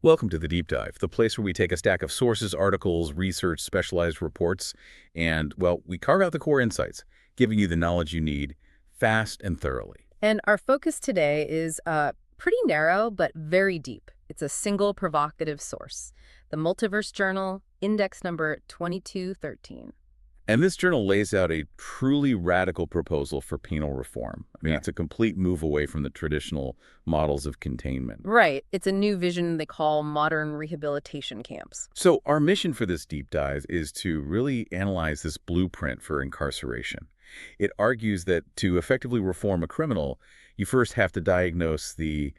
Welcome to the Deep Dive, the place where we take a stack of sources, articles, research, specialized reports, and, well, we carve out the core insights, giving you the knowledge you need fast and thoroughly. And our focus today is pretty narrow, but very deep. It's a single provocative source, the Multiverse Journal, index number 2213. And this journal lays out a truly radical proposal for penal reform. I mean, it's a complete move away from the traditional models of containment. Right. It's a new vision they call modern rehabilitation camps. So our mission for this deep dive is to really analyze this blueprint for incarceration. It argues that to effectively reform a criminal, you first have to diagnose the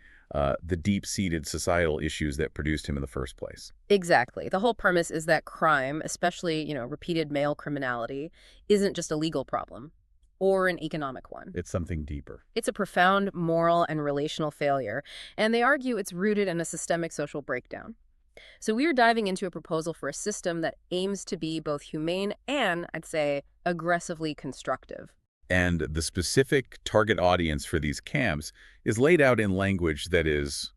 deep-seated societal issues that produced him in the first place. Exactly. The whole premise is that crime, especially, repeated male criminality, isn't just a legal problem or an economic one. It's something deeper. It's a profound moral and relational failure, and they argue it's rooted in a systemic social breakdown. So we are diving into a proposal for a system that aims to be both humane and, I'd say, aggressively constructive. And the specific target audience for these camps is laid out in language that is,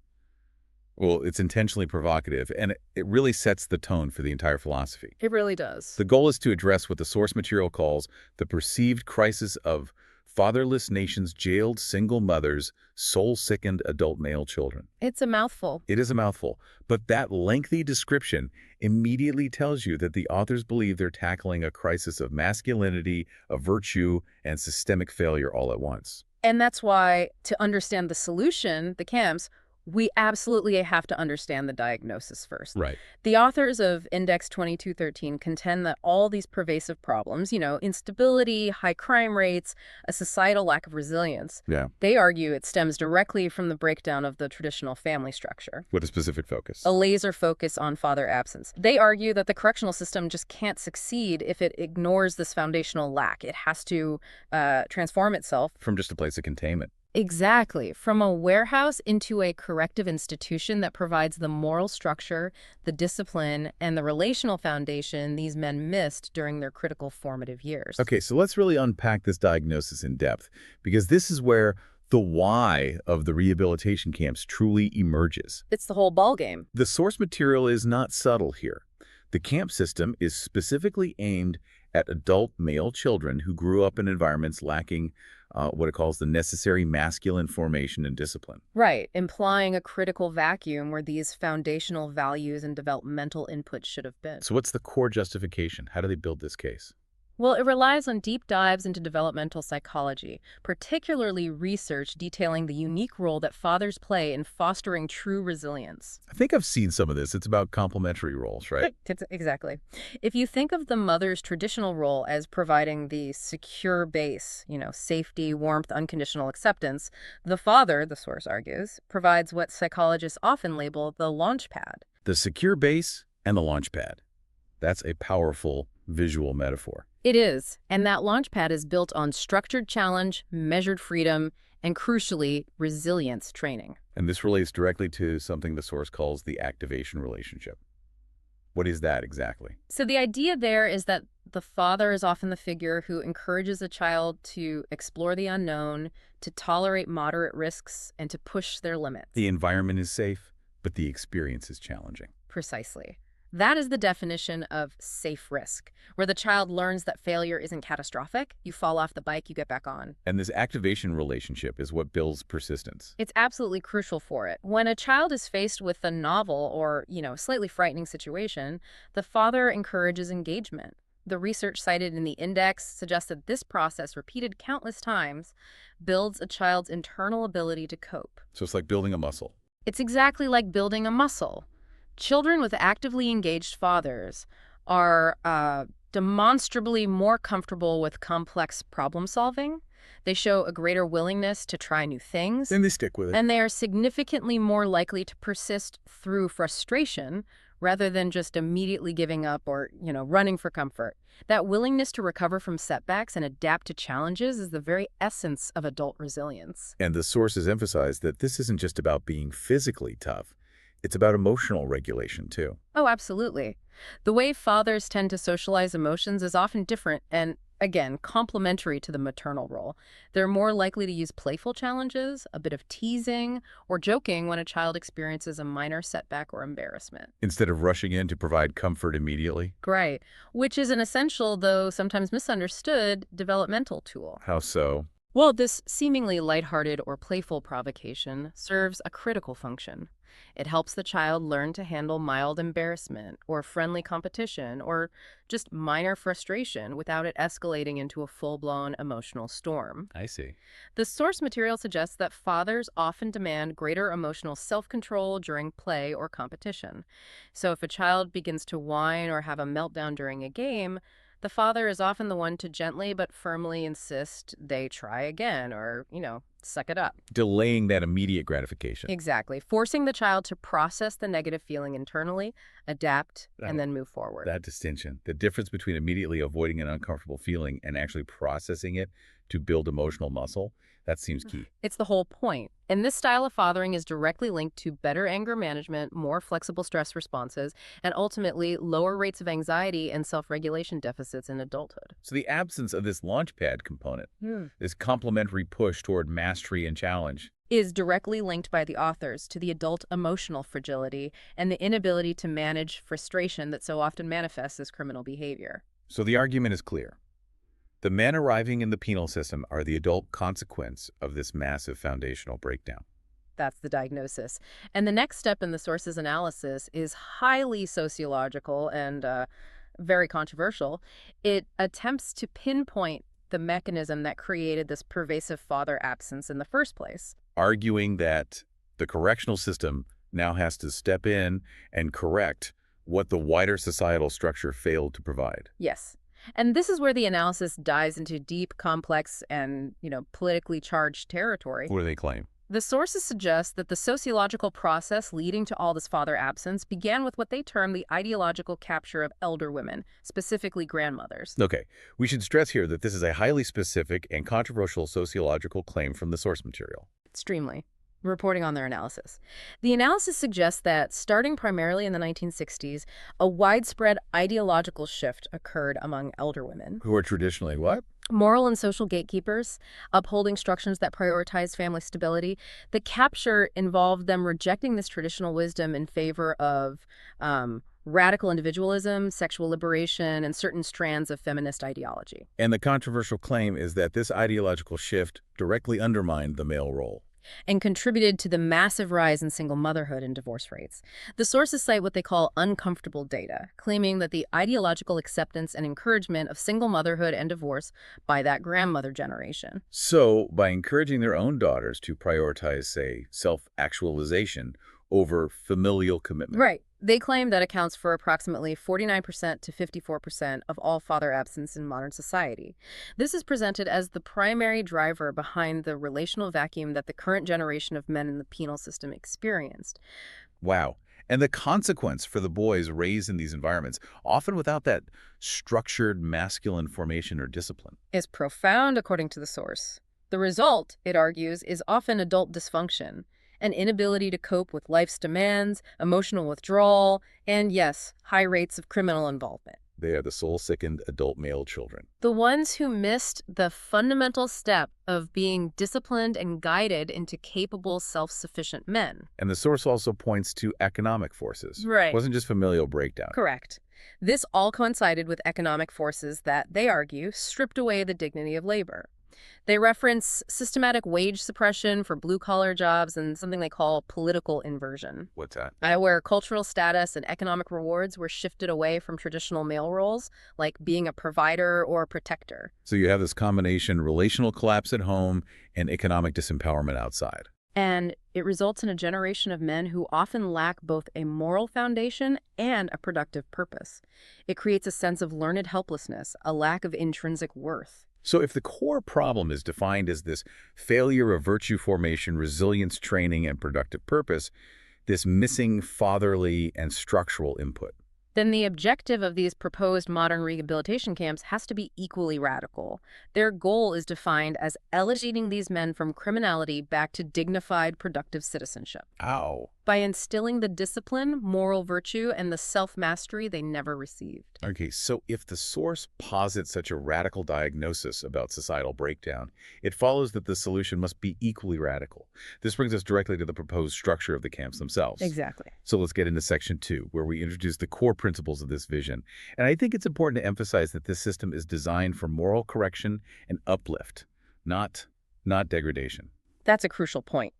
well, it's intentionally provocative, and it really sets the tone for the entire philosophy. It really does. The goal is to address what the source material calls the perceived crisis of fatherless nations' jailed single mothers, soul-sickened adult male children. It's a mouthful. It is a mouthful, but that lengthy description immediately tells you that the authors believe they're tackling a crisis of masculinity, of virtue, and systemic failure all at once. And that's why, to understand the solution, the camps, we absolutely have to understand the diagnosis first. Right. The authors of Index 2213 contend that all these pervasive problems, instability, high crime rates, a societal lack of resilience, they argue it stems directly from the breakdown of the traditional family structure. With a specific focus. A laser focus on father absence. They argue that the correctional system just can't succeed if it ignores this foundational lack. It has to transform itself. From just a place of containment. Exactly. From a warehouse into a corrective institution that provides the moral structure, the discipline, and the relational foundation these men missed during their critical formative years. Okay, so let's really unpack this diagnosis in depth, because this is where the why of the rehabilitation camps truly emerges. It's the whole ballgame. The source material is not subtle here. The camp system is specifically aimed at adult male children who grew up in environments lacking what it calls the necessary masculine formation and discipline. Right, implying a critical vacuum where these foundational values and developmental inputs should have been. So what's the core justification? How do they build this case? Well, it relies on deep dives into developmental psychology, particularly research detailing the unique role that fathers play in fostering true resilience. I think I've seen some of this. It's about complementary roles, right? Exactly. If you think of the mother's traditional role as providing the secure base, safety, warmth, unconditional acceptance, the father, the source argues, provides what psychologists often label the launch pad. The secure base and the launch pad. That's a powerful visual metaphor. It is, and that launch pad is built on structured challenge, measured freedom, and crucially, resilience training. And this relates directly to something the source calls the activation relationship. What is that exactly? So the idea there is that the father is often the figure who encourages a child to explore the unknown, to tolerate moderate risks, and to push their limits. The environment is safe, but the experience is challenging. Precisely. That is the definition of safe risk, where the child learns that failure isn't catastrophic. You fall off the bike, you get back on. And this activation relationship is what builds persistence. It's absolutely crucial for it. When a child is faced with a novel or, slightly frightening situation, the father encourages engagement. The research cited in the index suggests that this process, repeated countless times, builds a child's internal ability to cope. So it's like building a muscle. It's exactly like building a muscle. Children with actively engaged fathers are demonstrably more comfortable with complex problem solving. They show a greater willingness to try new things. And they stick with it. And they are significantly more likely to persist through frustration rather than just immediately giving up or, running for comfort. That willingness to recover from setbacks and adapt to challenges is the very essence of adult resilience. And the sources emphasize that this isn't just about being physically tough. It's about emotional regulation, too. Oh, absolutely. The way fathers tend to socialize emotions is often different, and again, complementary to the maternal role. They're more likely to use playful challenges, a bit of teasing, or joking when a child experiences a minor setback or embarrassment. Instead of rushing in to provide comfort immediately? Right, which is an essential, though sometimes misunderstood, developmental tool. How so? Well, this seemingly lighthearted or playful provocation serves a critical function. It helps the child learn to handle mild embarrassment or friendly competition or just minor frustration without it escalating into a full-blown emotional storm. I see. The source material suggests that fathers often demand greater emotional self-control during play or competition. So if a child begins to whine or have a meltdown during a game, the father is often the one to gently but firmly insist they try again or, suck it up. Delaying that immediate gratification. Exactly. Forcing the child to process the negative feeling internally, adapt, and then move forward. That distinction, the difference between immediately avoiding an uncomfortable feeling and actually processing it to build emotional muscle, that seems key. It's the whole point. And this style of fathering is directly linked to better anger management, more flexible stress responses, and ultimately lower rates of anxiety and self-regulation deficits in adulthood. So the absence of this launchpad component, this complementary push toward mastery and challenge, Is directly linked by the authors to the adult emotional fragility and the inability to manage frustration that so often manifests as criminal behavior. so the argument is clear. The men arriving in the penal system are the adult consequence of this massive foundational breakdown. That's the diagnosis. And the next step in the source's analysis is highly sociological and very controversial. It attempts to pinpoint the mechanism that created this pervasive father absence in the first place. Arguing that the correctional system now has to step in and correct what the wider societal structure failed to provide. Yes. And this is where the analysis dives into deep, complex, and, politically charged territory. What do they claim? The sources suggest that the sociological process leading to all this father absence began with what they term the ideological capture of elder women, specifically grandmothers. Okay, we should stress here that this is a highly specific and controversial sociological claim from the source material. Extremely. Reporting on their analysis. The analysis suggests that, starting primarily in the 1960s, a widespread ideological shift occurred among elder women. Who are traditionally what? Moral and social gatekeepers, upholding structures that prioritize family stability. The capture involved them rejecting this traditional wisdom in favor of radical individualism, sexual liberation, and certain strands of feminist ideology. And the controversial claim is that this ideological shift directly undermined the male role. And contributed to the massive rise in single motherhood and divorce rates. The sources cite what they call uncomfortable data, claiming that the ideological acceptance and encouragement of single motherhood and divorce by that grandmother generation. So, by encouraging their own daughters to prioritize, say, self-actualization over familial commitment. Right. They claim that accounts for approximately 49% to 54% of all father absence in modern society. This is presented as the primary driver behind the relational vacuum that the current generation of men in the penal system experienced. Wow. And the consequence for the boys raised in these environments, often without that structured masculine formation or discipline, Is profound, according to the source. The result, it argues, is often adult dysfunction, an inability to cope with life's demands, emotional withdrawal, and yes, high rates of criminal involvement. They are the soul-sickened adult male children. The ones who missed the fundamental step of being disciplined and guided into capable, self-sufficient men. And the source also points to economic forces. Right. It wasn't just familial breakdown. Correct. This all coincided with economic forces that, they argue, stripped away the dignity of labor. They reference systematic wage suppression for blue-collar jobs and something they call political inversion, What's that? where cultural status and economic rewards were shifted away from traditional male roles, like being a provider or a protector. So you have this combination, relational collapse at home and economic disempowerment outside. And it results in a generation of men who often lack both a moral foundation and a productive purpose. It creates a sense of learned helplessness, a lack of intrinsic worth. So if the core problem is defined as this failure of virtue formation, resilience training, and productive purpose, this missing fatherly and structural input, then the objective of these proposed modern rehabilitation camps has to be equally radical. Their goal is defined as elevating these men from criminality back to dignified, productive citizenship. ow, by instilling the discipline, moral virtue, and the self-mastery they never received. Okay, so if the source posits such a radical diagnosis about societal breakdown, it follows that the solution must be equally radical. This brings us directly to the proposed structure of the camps themselves. Exactly. So let's get into section 2, where we introduce the core principles of this vision. And I think it's important to emphasize that this system is designed for moral correction and uplift, not degradation. That's a crucial point.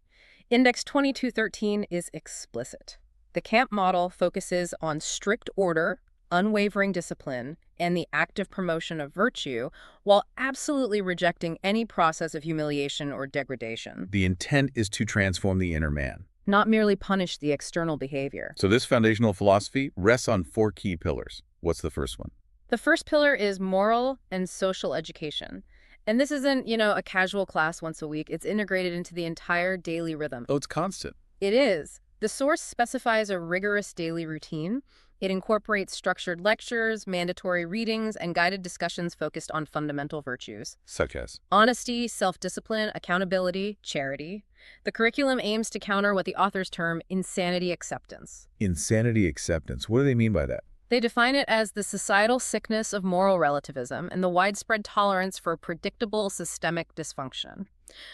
Index 2213 is explicit. The camp model focuses on strict order, unwavering discipline, and the active promotion of virtue, while absolutely rejecting any process of humiliation or degradation. The intent is to transform the inner man. Not merely punish the external behavior. So this foundational philosophy rests on 4 key pillars. What's the first one? The first pillar is moral and social education. And this isn't, a casual class once a week. It's integrated into the entire daily rhythm. Oh, it's constant. It is. The source specifies a rigorous daily routine. It incorporates structured lectures, mandatory readings, and guided discussions focused on fundamental virtues. Such as? Honesty, self-discipline, accountability, charity. The curriculum aims to counter what the authors term insanity acceptance. Insanity acceptance. What do they mean by that? They define it as the societal sickness of moral relativism and the widespread tolerance for predictable systemic dysfunction.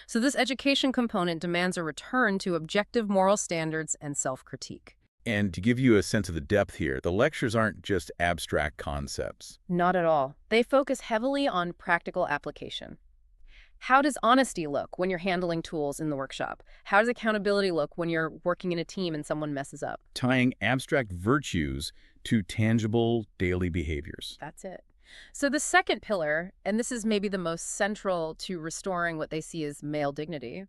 So this education component demands a return to objective moral standards and self-critique. And to give you a sense of the depth here, the lectures aren't just abstract concepts. Not at all. They focus heavily on practical application. How does honesty look when you're handling tools in the workshop? How does accountability look when you're working in a team and someone messes up? Tying abstract virtues to tangible daily behaviors. That's it. So the second pillar, and this is maybe the most central to restoring what they see as male dignity,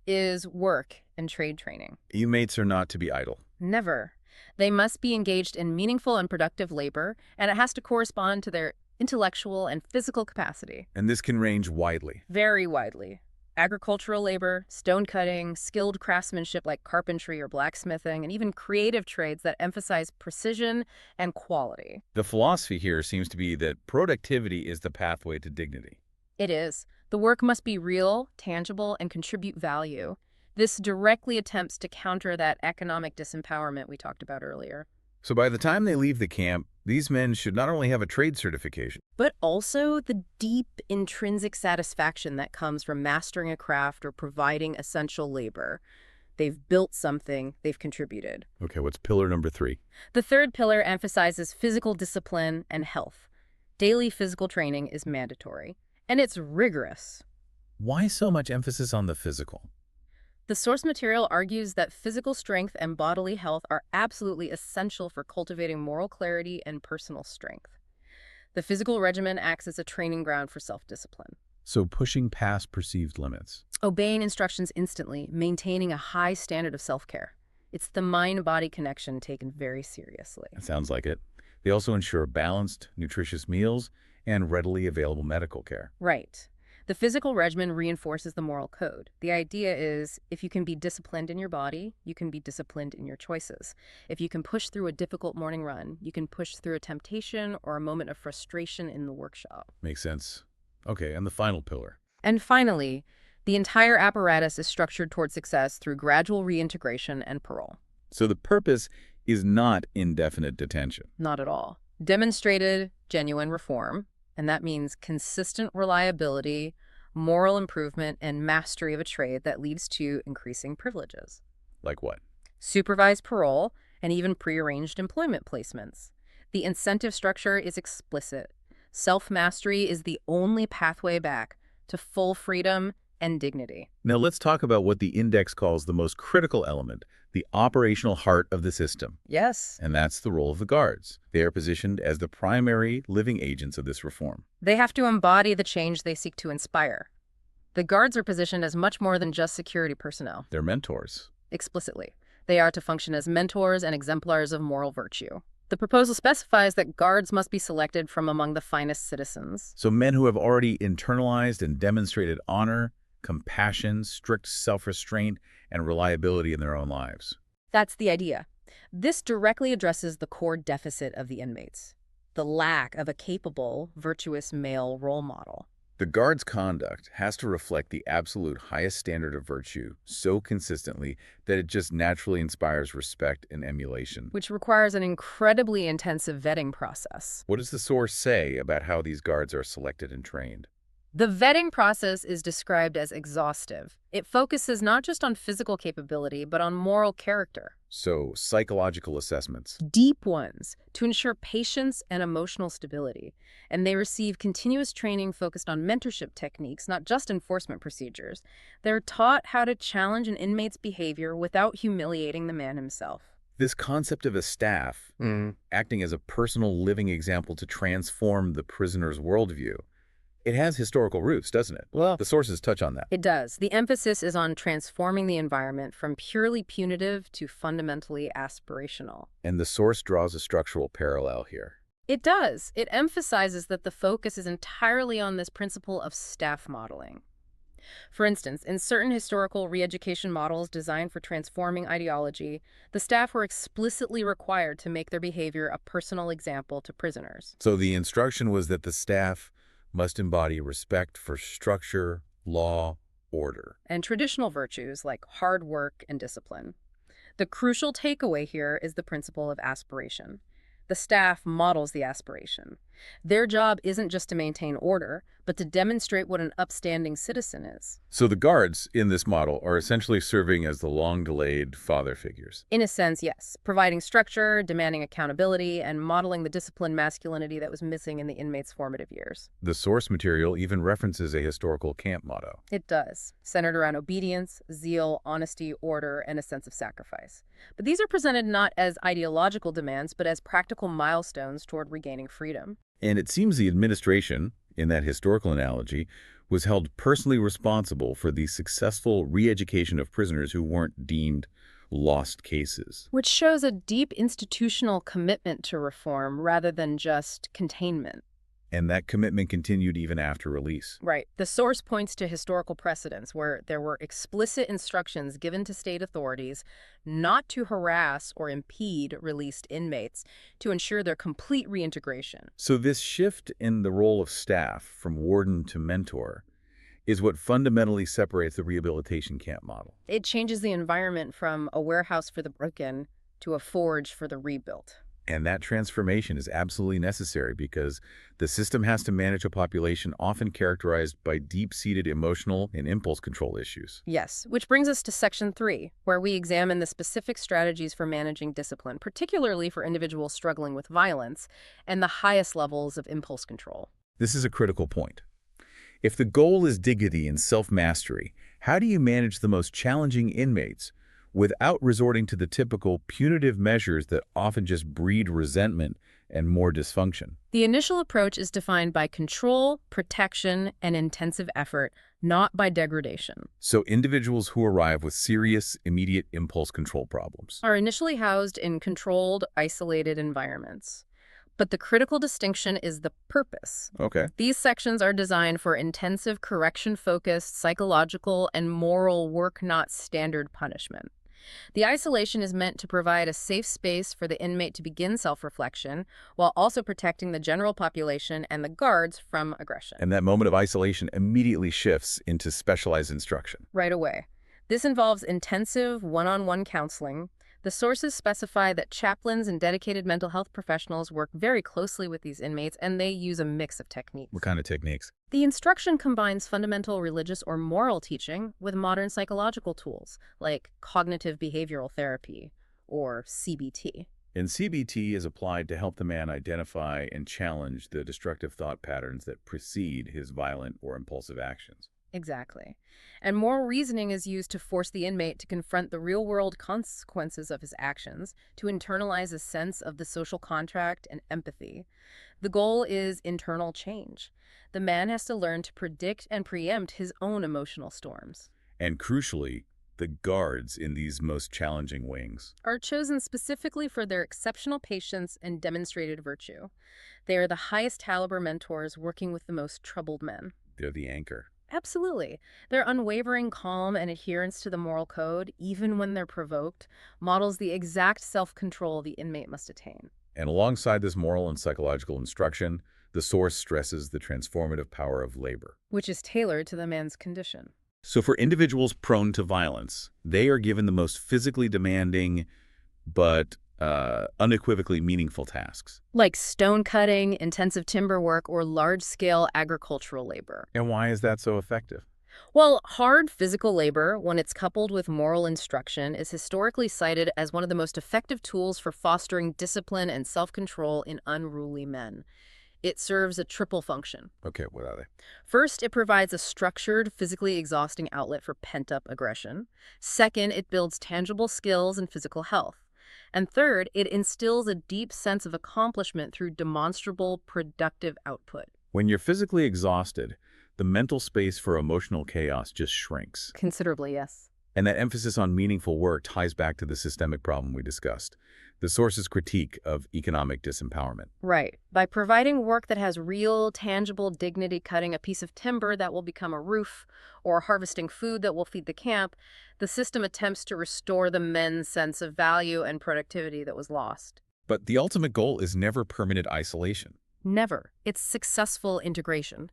is work and trade training. Inmates are not to be idle. Never. They must be engaged in meaningful and productive labor, and it has to correspond to their intellectual and physical capacity. And this can range widely. Very widely. Agricultural labor, stone cutting, skilled craftsmanship like carpentry or blacksmithing, and even creative trades that emphasize precision and quality. The philosophy here seems to be that productivity is the pathway to dignity. It is. The work must be real, tangible, and contribute value. This directly attempts to counter that economic disempowerment we talked about earlier. So by the time they leave the camp, these men should not only have a trade certification, but also the deep intrinsic satisfaction that comes from mastering a craft or providing essential labor. They've built something, they've contributed. Okay, what's pillar number 3? The third pillar emphasizes physical discipline and health. Daily physical training is mandatory, and it's rigorous. Why so much emphasis on the physical? The source material argues that physical strength and bodily health are absolutely essential for cultivating moral clarity and personal strength. The physical regimen acts as a training ground for self-discipline. So pushing past perceived limits. Obeying instructions instantly, maintaining a high standard of self-care. It's the mind-body connection taken very seriously. It sounds like it. They also ensure balanced, nutritious meals and readily available medical care. Right. The physical regimen reinforces the moral code. The idea is, if you can be disciplined in your body, you can be disciplined in your choices. If you can push through a difficult morning run, you can push through a temptation or a moment of frustration in the workshop. Makes sense. Okay, and the final pillar. And finally, the entire apparatus is structured toward success through gradual reintegration and parole. So the purpose is not indefinite detention. Not at all. Demonstrated genuine reform. And that means consistent reliability, moral improvement, and mastery of a trade that leads to increasing privileges. Like what? Supervised parole and even prearranged employment placements. The incentive structure is explicit. Self-mastery is the only pathway back to full freedom and dignity. Now let's talk about what the index calls the most critical element, the operational heart of the system. Yes. And that's the role of the guards. They are positioned as the primary living agents of this reform. They have to embody the change they seek to inspire. The guards are positioned as much more than just security personnel. They're mentors. Explicitly. They are to function as mentors and exemplars of moral virtue. The proposal specifies that guards must be selected from among the finest citizens. So men who have already internalized and demonstrated honor, compassion, strict self-restraint, and reliability in their own lives. That's the idea. This directly addresses the core deficit of the inmates, the lack of a capable, virtuous male role model. The guard's conduct has to reflect the absolute highest standard of virtue so consistently that it just naturally inspires respect and emulation. Which requires an incredibly intensive vetting process. What does the source say about how these guards are selected and trained? The vetting process is described as exhaustive. It focuses not just on physical capability, but on moral character. So, psychological assessments. Deep ones, to ensure patience and emotional stability. And they receive continuous training focused on mentorship techniques, not just enforcement procedures. They're taught how to challenge an inmate's behavior without humiliating the man himself. This concept of a staff acting as a personal living example to transform the prisoner's worldview, it has historical roots, doesn't it? Well, the sources touch on that. It does. The emphasis is on transforming the environment from purely punitive to fundamentally aspirational. And the source draws a structural parallel here. It does. It emphasizes that the focus is entirely on this principle of staff modeling. For instance, in certain historical re-education models designed for transforming ideology, the staff were explicitly required to make their behavior a personal example to prisoners. So the instruction was that the staff must embody respect for structure, law, order. And traditional virtues like hard work and discipline. The crucial takeaway here is the principle of aspiration. The staff models the aspiration. Their job isn't just to maintain order, but to demonstrate what an upstanding citizen is. So the guards in this model are essentially serving as the long-delayed father figures. In a sense, yes. Providing structure, demanding accountability, and modeling the disciplined masculinity that was missing in the inmate's formative years. The source material even references a historical camp motto. It does, centered around obedience, zeal, honesty, order, and a sense of sacrifice. But these are presented not as ideological demands, but as practical milestones toward regaining freedom. And it seems the administration, in that historical analogy, was held personally responsible for the successful re-education of prisoners who weren't deemed lost cases. Which shows a deep institutional commitment to reform rather than just containment. And that commitment continued even after release. Right. The source points to historical precedents where there were explicit instructions given to state authorities not to harass or impede released inmates to ensure their complete reintegration. So this shift in the role of staff from warden to mentor is what fundamentally separates the rehabilitation camp model. It changes the environment from a warehouse for the broken to a forge for the rebuilt. And that transformation is absolutely necessary because the system has to manage a population often characterized by deep-seated emotional and impulse control issues. Yes, which brings us to Section 3, where we examine the specific strategies for managing discipline, particularly for individuals struggling with violence and the highest levels of impulse control. This is a critical point. If the goal is dignity and self-mastery, how do you manage the most challenging inmates without resorting to the typical punitive measures that often just breed resentment and more dysfunction? The initial approach is defined by control, protection, and intensive effort, not by degradation. So individuals who arrive with serious, immediate impulse control problems Are initially housed in controlled, isolated environments. But the critical distinction is the purpose. Okay. These sections are designed for intensive, correction-focused, psychological, and moral work, not standard punishment. The isolation is meant to provide a safe space for the inmate to begin self-reflection, while also protecting the general population and the guards from aggression. And that moment of isolation immediately shifts into specialized instruction. Right away. This involves intensive one-on-one counseling. The sources specify that chaplains and dedicated mental health professionals work very closely with these inmates, and they use a mix of techniques. What kind of techniques? The instruction combines fundamental religious or moral teaching with modern psychological tools, like cognitive behavioral therapy, or CBT. And CBT is applied to help the man identify and challenge the destructive thought patterns that precede his violent or impulsive actions. Exactly. And moral reasoning is used to force the inmate to confront the real-world consequences of his actions, to internalize a sense of the social contract and empathy. The goal is internal change. The man has to learn to predict and preempt his own emotional storms. And crucially, the guards in these most challenging wings Are chosen specifically for their exceptional patience and demonstrated virtue. They are the highest caliber mentors working with the most troubled men. They're the anchor. Absolutely. Their unwavering calm and adherence to the moral code, even when they're provoked, models the exact self-control the inmate must attain. And alongside this moral and psychological instruction, the source stresses the transformative power of labor. Which is tailored to the man's condition. So for individuals prone to violence, they are given the most physically demanding but unequivocally meaningful tasks. Like stone cutting, intensive timber work, or large-scale agricultural labor. And why is that so effective? Well, hard physical labor, when it's coupled with moral instruction, is historically cited as one of the most effective tools for fostering discipline and self-control in unruly men. It serves a triple function. Okay, what are they? First, it provides a structured, physically exhausting outlet for pent-up aggression. Second, it builds tangible skills and physical health. And third, it instills a deep sense of accomplishment through demonstrable, productive output. When you're physically exhausted, the mental space for emotional chaos just shrinks. Considerably, yes. And that emphasis on meaningful work ties back to the systemic problem we discussed, the source's critique of economic disempowerment. Right. By providing work that has real, tangible dignity, cutting a piece of timber that will become a roof, or harvesting food that will feed the camp, the system attempts to restore the men's sense of value and productivity that was lost. But the ultimate goal is never permanent isolation. Never. It's successful integration.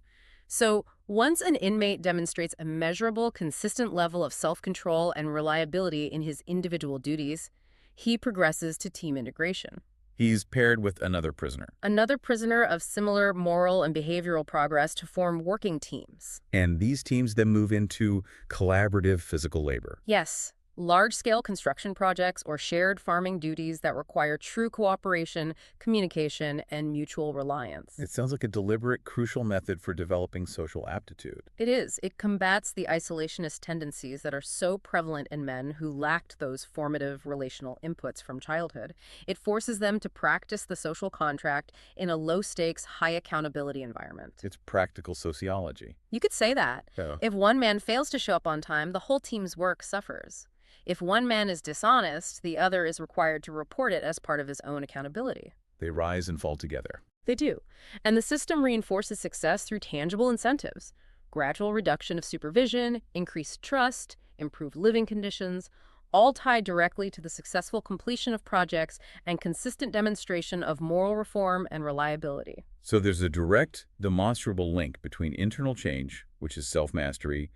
So, once an inmate demonstrates a measurable, consistent level of self-control and reliability in his individual duties, he progresses to team integration. He's paired with another prisoner. Another prisoner of similar moral and behavioral progress to form working teams. And these teams then move into collaborative physical labor. Yes, large-scale construction projects or shared farming duties that require true cooperation, communication, and mutual reliance. It sounds like a deliberate, crucial method for developing social aptitude. It is. It combats the isolationist tendencies that are so prevalent in men who lacked those formative relational inputs from childhood. It forces them to practice the social contract in a low-stakes, high-accountability environment. It's practical sociology. You could say that. Yeah. If one man fails to show up on time, the whole team's work suffers. If one man is dishonest, the other is required to report it as part of his own accountability. They rise and fall together. They do. And the system reinforces success through tangible incentives: gradual reduction of supervision, increased trust, improved living conditions, all tied directly to the successful completion of projects and consistent demonstration of moral reform and reliability. So there's a direct, demonstrable link between internal change, which is self-mastery,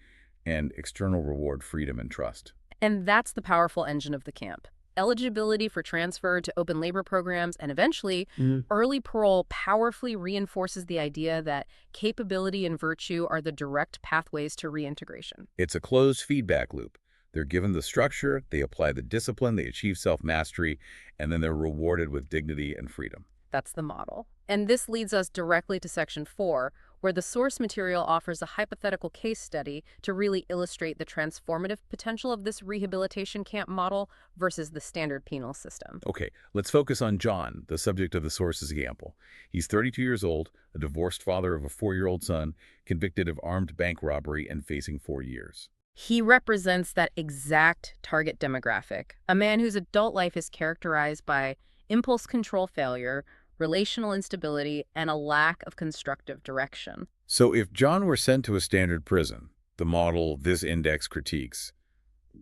and external reward, freedom, and trust. And that's the powerful engine of the camp. Eligibility for transfer to open labor programs and eventually early parole powerfully reinforces the idea that capability and virtue are the direct pathways to reintegration. It's a closed feedback loop. They're given the structure, they apply the discipline, they achieve self-mastery, and then they're rewarded with dignity and freedom. That's the model. And this leads us directly to Section 4, where the source material offers a hypothetical case study to really illustrate the transformative potential of this rehabilitation camp model versus the standard penal system. Okay, let's focus on John, the subject of the source's example. He's 32 years old, a divorced father of a 4-year-old son, convicted of armed bank robbery and facing 4 years. He represents that exact target demographic, a man whose adult life is characterized by impulse control failure, relational instability, and a lack of constructive direction. So if John were sent to a standard prison, the model this index critiques,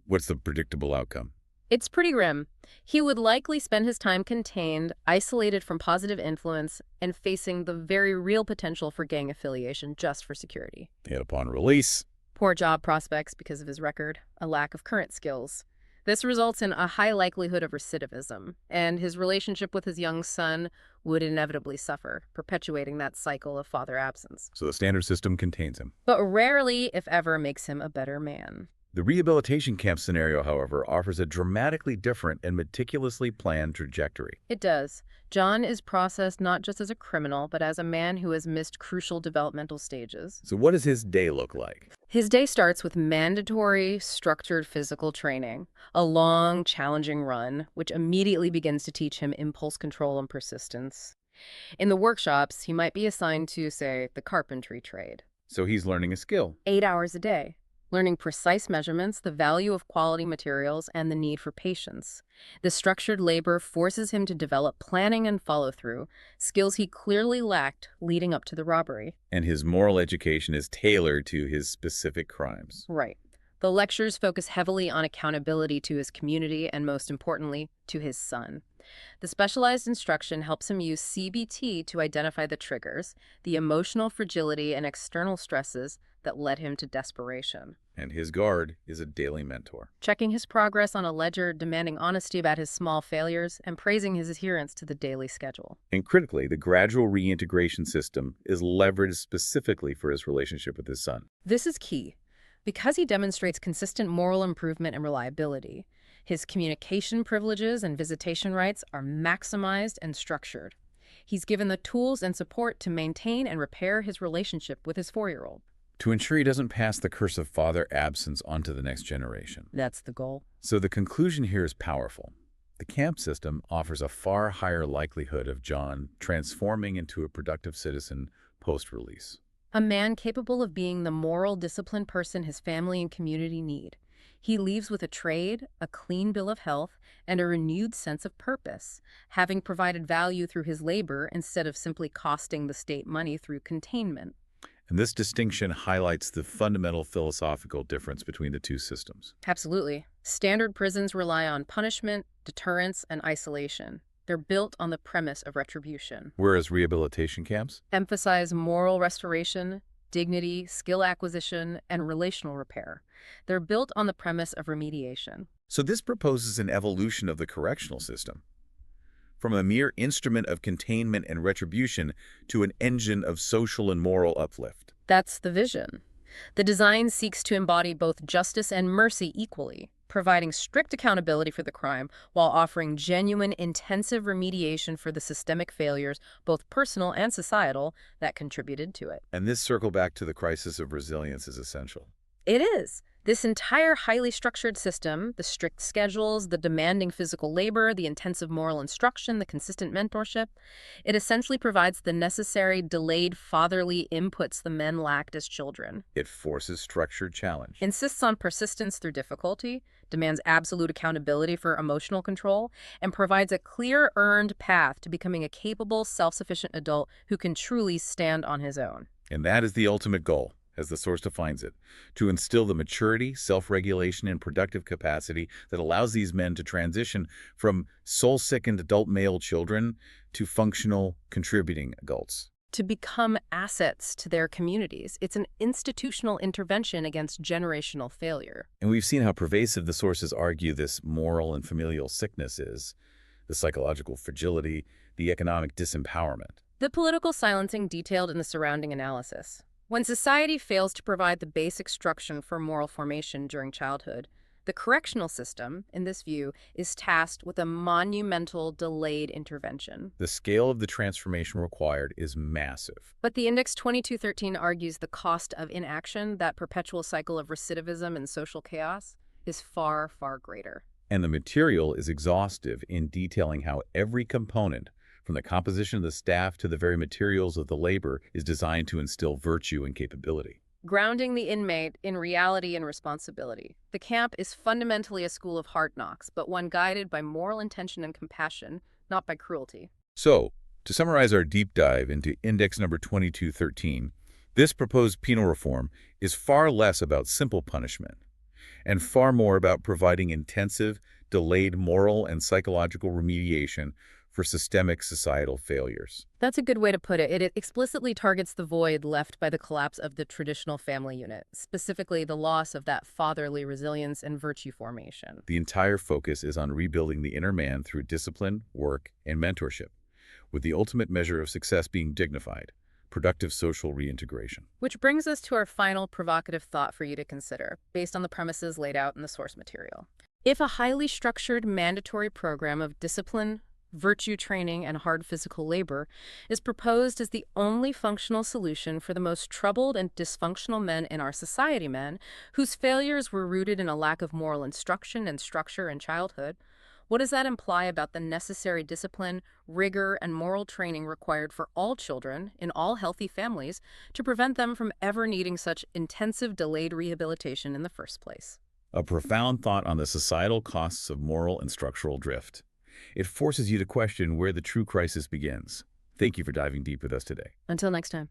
what's the predictable outcome? It's pretty grim. He would likely spend his time contained, isolated from positive influence, and facing the very real potential for gang affiliation just for security. Yet upon release, Poor job prospects because of his record, a lack of current skills. This results in a high likelihood of recidivism, and his relationship with his young son would inevitably suffer, perpetuating that cycle of father absence. so the standard system contains him. But rarely, if ever, makes him a better man. The rehabilitation camp scenario, however, offers a dramatically different and meticulously planned trajectory. It does. John is processed not just as a criminal, but as a man who has missed crucial developmental stages. So what does his day look like? His day starts with mandatory, structured physical training, a long, challenging run, which immediately begins to teach him impulse control and persistence. In the workshops, he might be assigned to, say, the carpentry trade. So he's learning a skill. 8 hours a day, learning precise measurements, the value of quality materials, and the need for patience. The structured labor forces him to develop planning and follow-through, skills he clearly lacked leading up to the robbery. And his moral education is tailored to his specific crimes. Right. The lectures focus heavily on accountability to his community and, most importantly, to his son. The specialized instruction helps him use CBT to identify the triggers, the emotional fragility and external stresses that led him to desperation. And his guard is a daily mentor. Checking his progress on a ledger, demanding honesty about his small failures, and praising his adherence to the daily schedule. And critically, the gradual reintegration system is leveraged specifically for his relationship with his son. This is key. Because he demonstrates consistent moral improvement and reliability, his communication privileges and visitation rights are maximized and structured. He's given the tools and support to maintain and repair his relationship with his 4-year-old. To ensure he doesn't pass the curse of father absence onto the next generation. That's the goal. So the conclusion here is powerful. The camp system offers a far higher likelihood of John transforming into a productive citizen post-release. A man capable of being the moral, disciplined person his family and community need. He leaves with a trade, a clean bill of health, and a renewed sense of purpose, having provided value through his labor instead of simply costing the state money through containment. And this distinction highlights the fundamental philosophical difference between the two systems. Absolutely. Standard prisons rely on punishment, deterrence, and isolation. They're built on the premise of retribution. Whereas rehabilitation camps Emphasize moral restoration, dignity, skill acquisition, and relational repair. They're built on the premise of remediation. So this proposes an evolution of the correctional system, from a mere instrument of containment and retribution to an engine of social and moral uplift. That's the vision. The design seeks to embody both justice and mercy equally, providing strict accountability for the crime while offering genuine, intensive remediation for the systemic failures, both personal and societal, that contributed to it. And this circle back to the crisis of resilience is essential. It is. This entire highly structured system, the strict schedules, the demanding physical labor, the intensive moral instruction, the consistent mentorship, it essentially provides the necessary delayed fatherly inputs the men lacked as children. It forces structured challenge. Insists on persistence through difficulty, demands absolute accountability for emotional control, and provides a clear, earned path to becoming a capable, self-sufficient adult who can truly stand on his own. And that is the ultimate goal, as the source defines it, to instill the maturity, self-regulation, and productive capacity that allows these men to transition from soul-sickened adult male children to functional, contributing adults. To become assets to their communities. It's an institutional intervention against generational failure. And we've seen how pervasive the sources argue this moral and familial sickness is, the psychological fragility, the economic disempowerment. The political silencing detailed in the surrounding analysis. When society fails to provide the basic structure for moral formation during childhood, the correctional system, in this view, is tasked with a monumental delayed intervention. The scale of the transformation required is massive. But the Index 2213 argues the cost of inaction, that perpetual cycle of recidivism and social chaos, is far, far greater. And the material is exhaustive in detailing how every component, from the composition of the staff to the very materials of the labor, is designed to instill virtue and capability. Grounding the inmate in reality and responsibility. The camp is fundamentally a school of hard knocks, but one guided by moral intention and compassion, not by cruelty. So, to summarize our deep dive into Index number 2213, this proposed penal reform is far less about simple punishment and far more about providing intensive, delayed moral and psychological remediation for systemic societal failures. That's a good way to put it. It explicitly targets the void left by the collapse of the traditional family unit, specifically the loss of that fatherly resilience and virtue formation. The entire focus is on rebuilding the inner man through discipline, work, and mentorship, with the ultimate measure of success being dignified, productive social reintegration. Which brings us to our final provocative thought for you to consider, based on the premises laid out in the source material. If a highly structured mandatory program of discipline, virtue training, and hard physical labor is proposed as the only functional solution for the most troubled and dysfunctional men in our society, men whose failures were rooted in a lack of moral instruction and structure in childhood, what does that imply about the necessary discipline, rigor, and moral training required for all children in all healthy families to prevent them from ever needing such intensive delayed rehabilitation in the first place? A profound thought on the societal costs of moral and structural drift. It forces you to question where the true crisis begins. Thank you for diving deep with us today. Until next time.